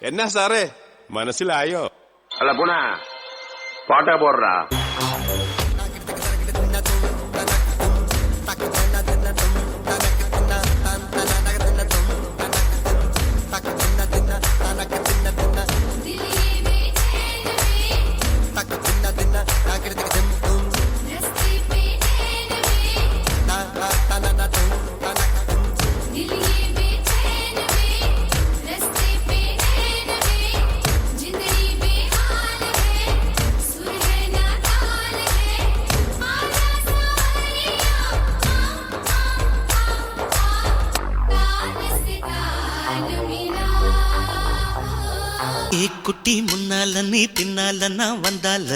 என்ன சாரே മനസ്സിലായോ? അല്ല പുണ പാട്ടാ പോടുറാ. குட்டி முன்னால நீ பின்னால நான் வந்தால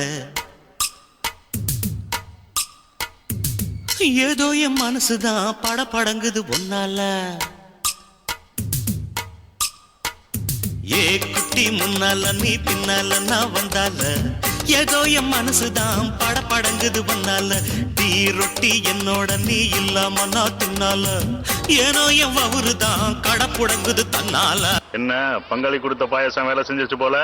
ஏதோ என் மனசுதான் படபடங்குது ஒன்னால. ஏ குட்டி முன்னால நீ பின்னால நான் வந்தால ஏதோ என் மனசுதான் படபடங்குது ஒன்னால. டீ ரொட்டி என்னோட நீ இல்லாம நான் தின்னால ஏனோ என் வவுறுதான் கடப்புடங்குது தன்னால. என்ன பங்காளி கொடுத்த பாயசம் வேலை செஞ்சிச்சு போல.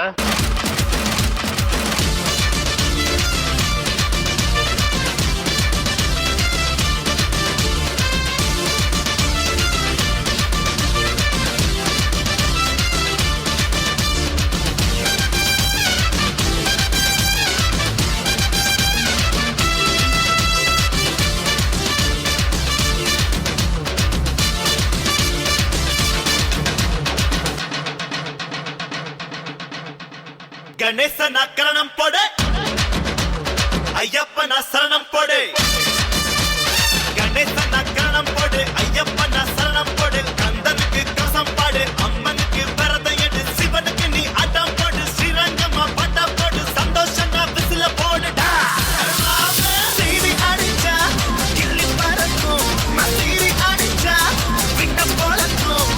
கணேசன் அக்கரணம் போடு, ஐயப்பன் சரணம் போடு. கணேசன் அக்கரணம் போடு, ஐயப்பன் சரணம் போடு. கந்தனுக்கு கவசம் பாடு, அம்மனுக்கு விரதம் எடு, சிவனுக்கு நீ அடம் போடு. ஸ்ரீரங்கமா பட்டம் போடு, சந்தோஷம் விசில போடுடா. சீரி அடிச்சா கிள்ளி பறக்கும், சீரி அடிச்சா விட்ட போலக்கும்.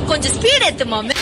கொஞ்சம் ஸ்பீட் ஏத்து மாமே.